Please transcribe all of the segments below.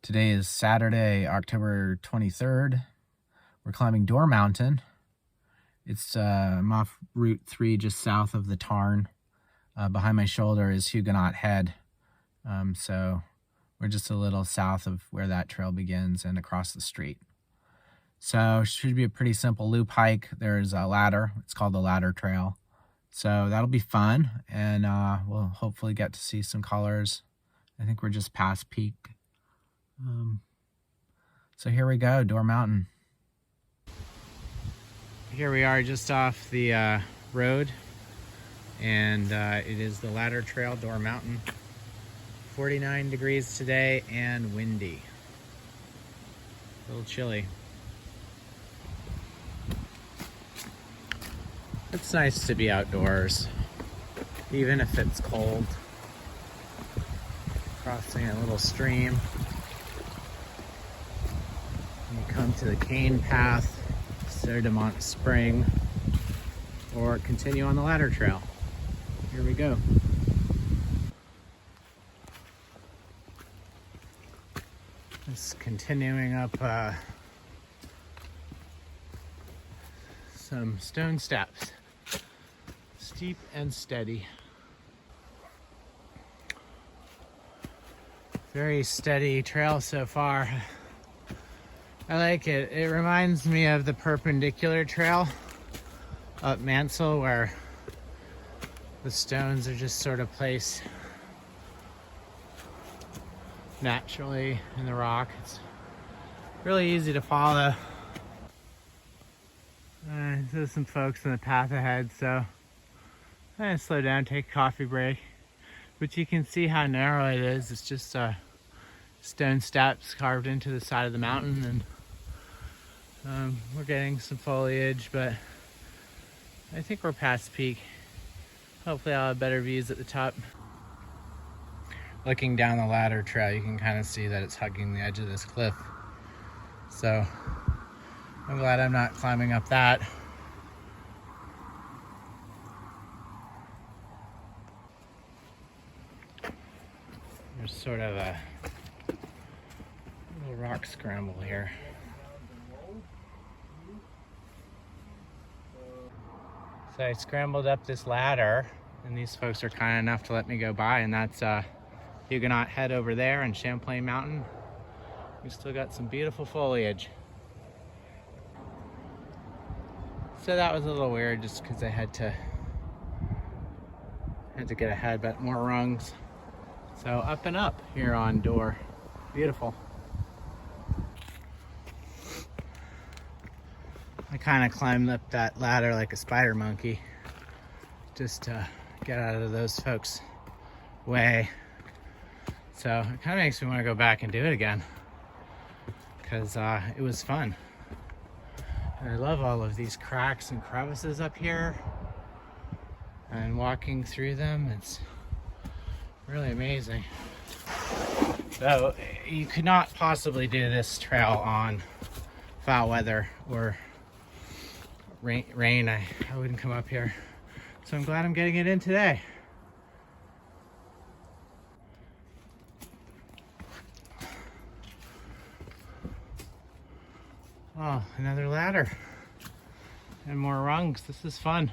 Today is Saturday, October 23rd. We're climbing Dorr Mountain. I'm off Route 3 just south of the Tarn. Behind my shoulder is Huguenot Head. So we're just a little south of where that trail begins and across the street. So it should be a pretty simple loop hike. There's a ladder. It's called the Ladder Trail. So that'll be fun, and we'll hopefully get to see some colors. I think we're just past peak. So here we go, Dorr Mountain. Here we are just off the road, and it is the Ladder Trail, Dorr Mountain. 49 degrees today and windy. A little chilly. It's nice to be outdoors, even if it's cold. Crossing a little stream. You come to the Kane Path, Cerdamont Spring, or continue on the Ladder Trail. Here we go. Just continuing up some stone steps. Steep and steady. Very steady trail so far. I like it. It reminds me of the perpendicular trail up Mansell, where the stones are just sort of placed naturally in the rock. It's really easy to follow. There's some folks in the path ahead, so I'm gonna slow down, take a coffee break. But you can see how narrow it is. It's just stone steps carved into the side of the mountain, and we're getting some foliage, but I think we're past peak. Hopefully I'll have better views at the top. Looking down the Ladder Trail, you can kind of see that it's hugging the edge of this cliff. So I'm glad I'm not climbing up that. There's sort of a little rock scramble here. So I scrambled up this ladder, and these folks are kind enough to let me go by, and that's Huguenot Head over there and Champlain Mountain. We've still got some beautiful foliage. So that was a little weird just because I had to get ahead, but more rungs. So up and up here on Dorr. Beautiful. I kind of climbed up that ladder like a spider monkey just to get out of those folks' way. So it kind of makes me want to go back and do it again, because it was fun. And I love all of these cracks and crevices up here, and walking through them, it's really amazing. So you could not possibly do this trail on foul weather or rain. I wouldn't come up here. So I'm glad I'm getting it in today. Oh, another ladder and more rungs. This is fun.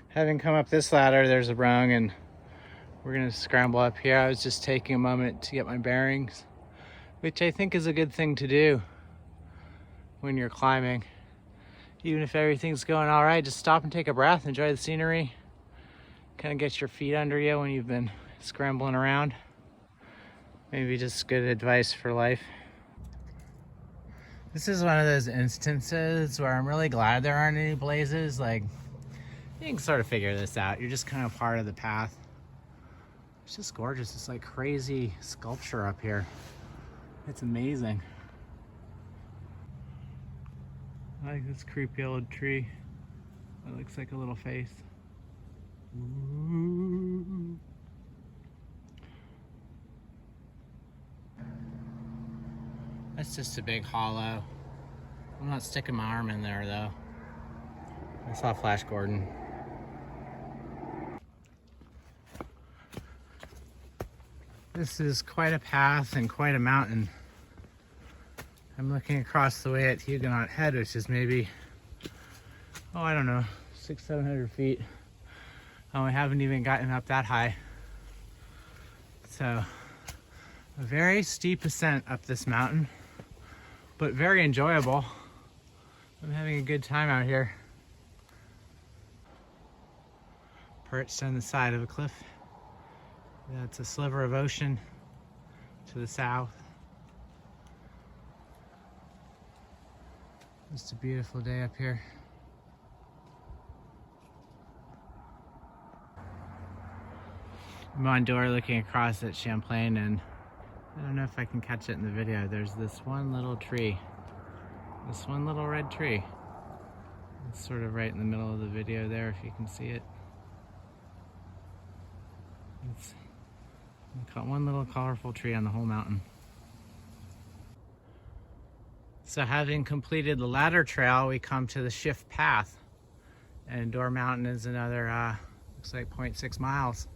Having come up this ladder, there's a rung, and we're gonna scramble up here. I was just taking a moment to get my bearings, which I think is a good thing to do when you're climbing. Even if everything's going all right, just stop and take a breath, enjoy the scenery, kind of get your feet under you when you've been scrambling around. Maybe just good advice for life. This is one of those instances where I'm really glad there aren't any blazes. Like, you can sort of figure this out. You're just kind of part of the path. It's just gorgeous. It's like crazy sculpture up here. It's amazing. I like this creepy old tree. It looks like a little face. Ooh. That's just a big hollow. I'm not sticking my arm in there though. I saw Flash Gordon. This is quite a path and quite a mountain. I'm looking across the way at Huguenot Head, which is maybe, oh, I don't know, 600-700 feet. Oh, I haven't even gotten up that high. So, a very steep ascent up this mountain, but very enjoyable. I'm having a good time out here. Perched on the side of a cliff. That's a sliver of ocean to the south. Just a beautiful day up here. I'm on Dorr looking across at Champlain, and I don't know if I can catch it in the video. There's this one little tree. This one little red tree. It's sort of right in the middle of the video there, if you can see it. It's one little colorful tree on the whole mountain. So having completed the ladder trail, we come to the Schiff Path. And Dorr Mountain is another, looks like 0.6 miles.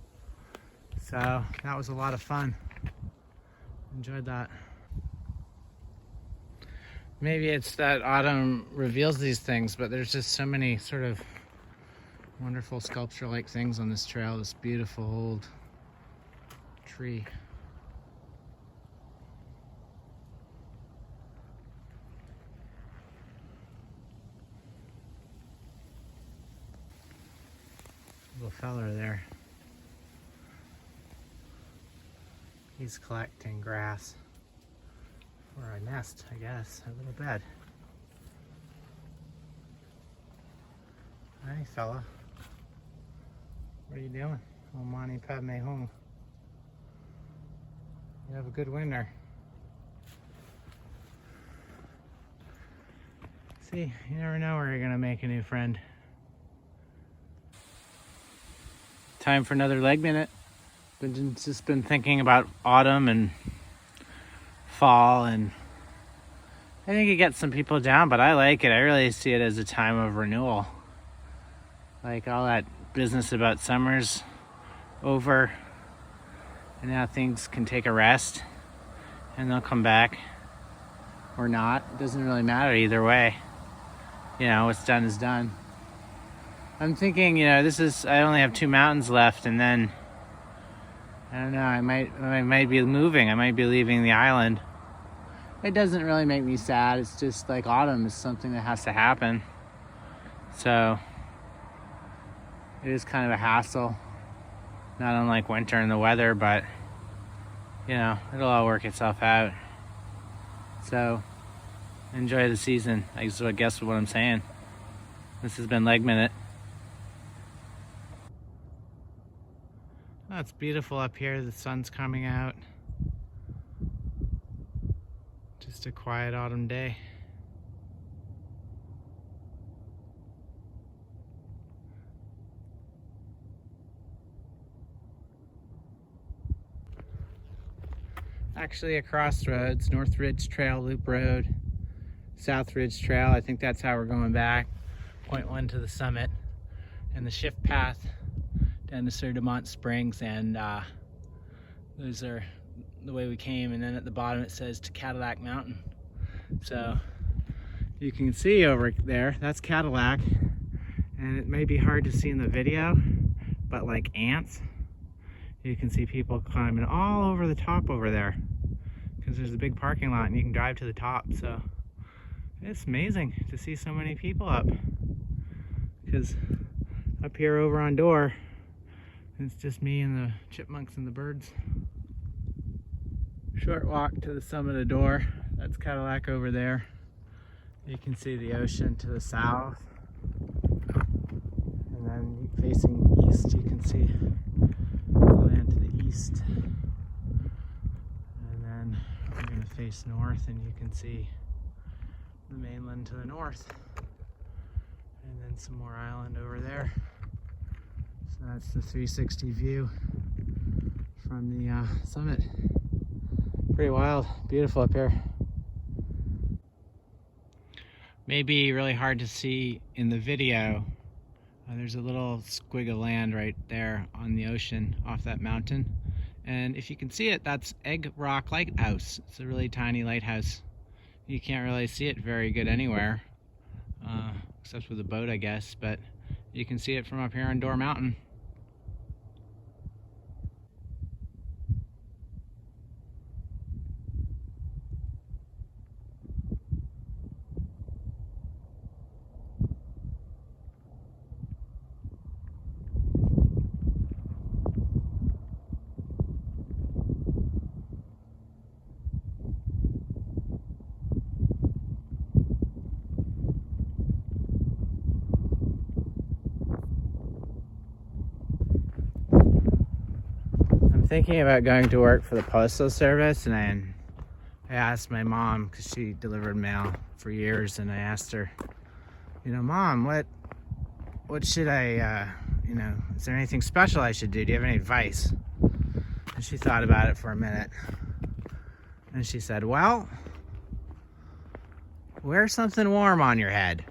So that was a lot of fun. Enjoyed that. Maybe it's that autumn reveals these things, but there's just so many sort of wonderful sculpture-like things on this trail. This beautiful old tree. Little fella there. He's collecting grass for a nest, I guess, a little bed. Hi, fella. What are you doing? Oh, Mani Padme home. You have a good winter. See, you never know where you're gonna make a new friend. Time for another leg minute. Just been thinking about autumn and fall, and I think it gets some people down, but I like it. I really see it as a time of renewal. Like all that business about summer's over, and now things can take a rest, and they'll come back or not. It doesn't really matter either way. You know, what's done is done. I'm thinking, you know, I only have 2 mountains left, and then I don't know, I might be moving. I might be leaving the island. It doesn't really make me sad. It's just like autumn is something that has to happen. So it is kind of a hassle. Not unlike winter and the weather, but you know, it'll all work itself out. So enjoy the season, I guess what I'm saying. This has been Leg Minute. Oh, it's beautiful up here. The sun's coming out. Just a quiet autumn day. Actually a crossroads, North Ridge Trail, Loop Road, South Ridge Trail. I think that's how we're going back. Point 1 to the summit. And the Schiff Path down to Sur de Mont Springs, and those are the way we came. And then at the bottom it says to Cadillac Mountain. So you can see over there, that's Cadillac, and it may be hard to see in the video, but like ants, you can see people climbing all over the top over there because there's a big parking lot and you can drive to the top. So it's amazing to see so many people up, because up here over on Dorr, it's just me and the chipmunks and the birds. Short walk to the summit of Dorr. That's Cadillac over there. You can see the ocean to the south. And then facing east, you can see the land to the east. And then we're going to face north, and you can see the mainland to the north. And then some more island over there. So that's the 360 view from the summit. Pretty wild, beautiful up here. Maybe really hard to see in the video. There's a little squig of land right there on the ocean off that mountain. And if you can see it, that's Egg Rock Lighthouse. It's a really tiny lighthouse. You can't really see it very good anywhere, except with a boat, I guess, but you can see it from up here on Dorr Mountain. Thinking about going to work for the Postal Service, and I asked my mom, because she delivered mail for years, and I asked her, you know, Mom, what should I, you know, is there anything special I should do? Do you have any advice? And she thought about it for a minute, and she said, well, wear something warm on your head.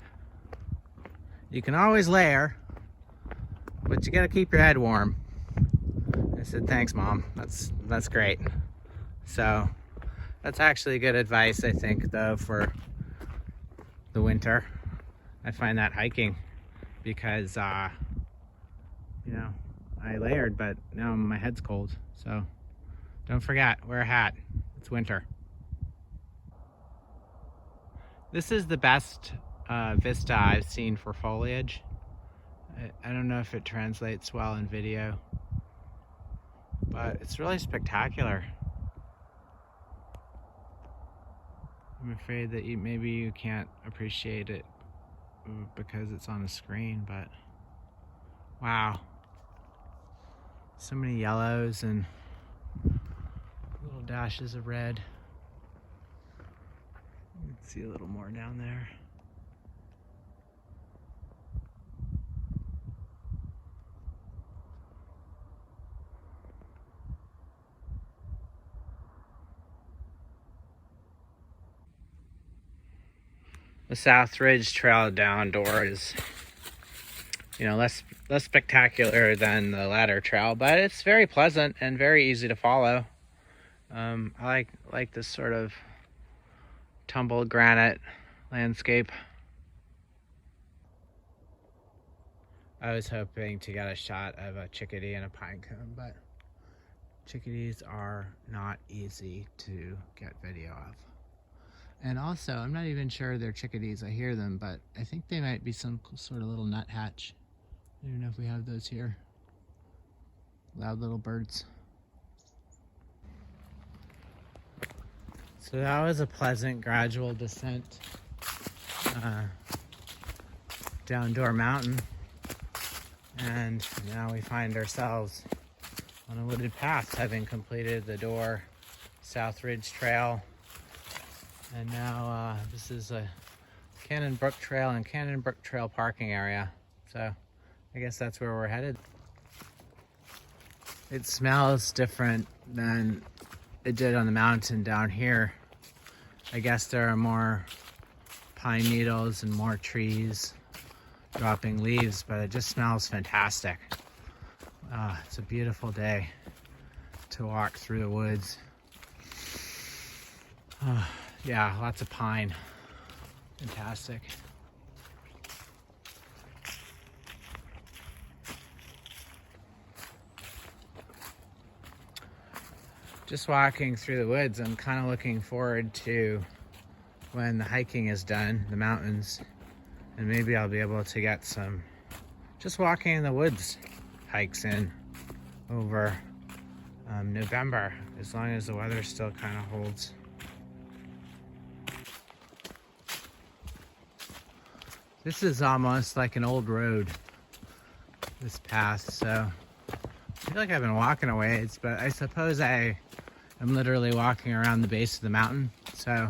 You can always layer, but you gotta keep your head warm. I said, thanks, Mom. That's great. So that's actually good advice, I think, though, for the winter. I find that hiking because, you know, I layered, but now my head's cold. So don't forget, wear a hat. It's winter. This is the best vista I've seen for foliage. I don't know if it translates well in video, but it's really spectacular. I'm afraid that maybe you can't appreciate it because it's on a screen, but wow. So many yellows and little dashes of red. You can see a little more down there. The South Ridge trail down Dorr is, you know, less spectacular than the ladder trail, but it's very pleasant and very easy to follow. I like this sort of tumbled granite landscape. I was hoping to get a shot of a chickadee and a pine cone, but chickadees are not easy to get video of. And also, I'm not even sure they're chickadees. I hear them, but I think they might be some sort of little nuthatch. I don't know if we have those here. Loud little birds. So that was a pleasant, gradual descent down Dorr Mountain. And now we find ourselves on a wooded path, having completed the Dorr South Ridge Trail. And now this is a Cannon Brook Trail and Cannon Brook Trail parking area. So I guess that's where we're headed. It smells different than it did on the mountain down here. I guess there are more pine needles and more trees dropping leaves, but it just smells fantastic. It's a beautiful day to walk through the woods. Yeah, lots of pine. Fantastic. Just walking through the woods, I'm kind of looking forward to when the hiking is done, the mountains, and maybe I'll be able to get some just walking in the woods hikes in over November, as long as the weather still kind of holds. This is almost like an old road, this path, so I feel like I've been walking a ways, but I suppose I am literally walking around the base of the mountain, so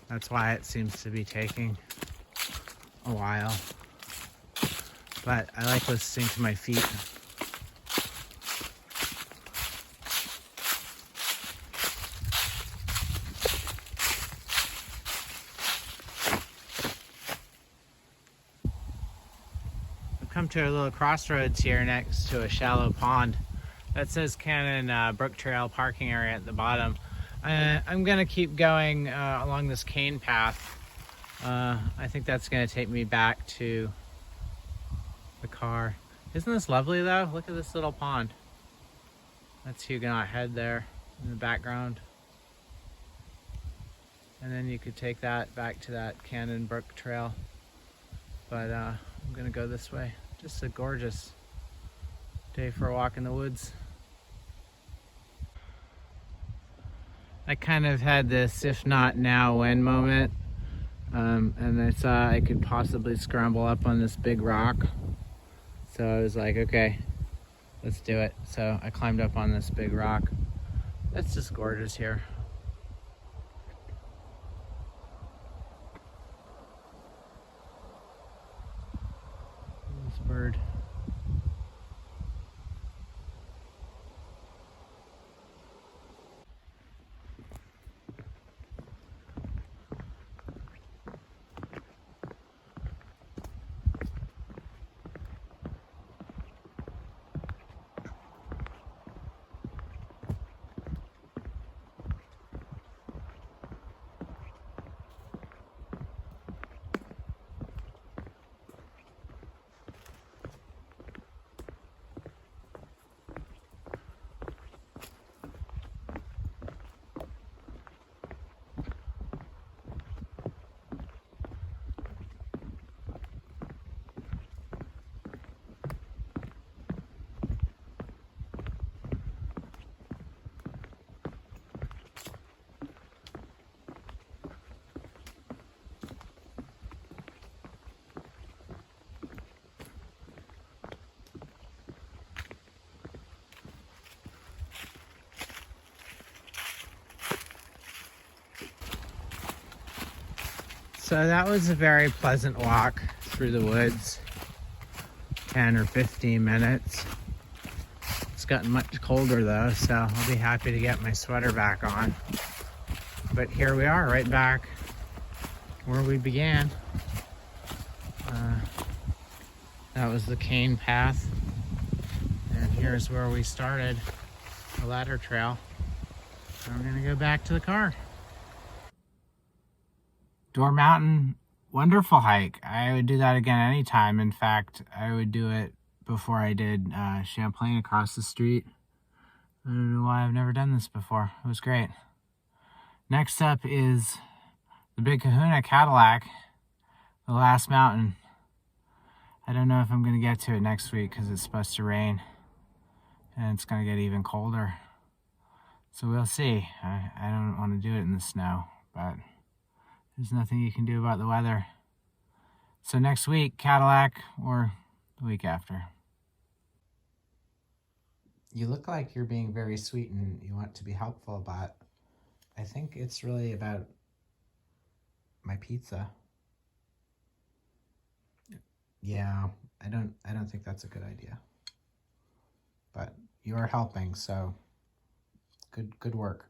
that's why it seems to be taking a while. But I like listening to my feet. Come to a little crossroads here next to a shallow pond. That says Cannon Brook Trail parking area at the bottom. I'm gonna keep going along this Kane Path. I think that's gonna take me back to the car. Isn't this lovely though? Look at this little pond. That's Huguenot Head there in the background. And then you could take that back to that Cannon Brook Trail. But I'm gonna go this way. Just a gorgeous day for a walk in the woods. I kind of had this if not now when moment. And I saw I could possibly scramble up on this big rock. So I was like, okay, let's do it. So I climbed up on this big rock. It's just gorgeous here. This bird. So that was a very pleasant walk through the woods. 10 or 15 minutes. It's gotten much colder though, so I'll be happy to get my sweater back on. But here we are, right back where we began. That was the Kane Path. And here's where we started, the ladder trail. So we're gonna go back to the car. Dorr Mountain, wonderful hike. I would do that again anytime. In fact, I would do it before I did Champlain across the street. I don't know why I've never done this before. It was great. Next up is the Big Kahuna Cadillac, the last mountain. I don't know if I'm going to get to it next week because it's supposed to rain and it's going to get even colder. So we'll see. I don't want to do it in the snow, but there's nothing you can do about the weather. So next week, Cadillac, or the week after. You look like you're being very sweet and you want to be helpful, but I think it's really about my pizza. Yeah, I don't think that's a good idea. But you're helping, so good work.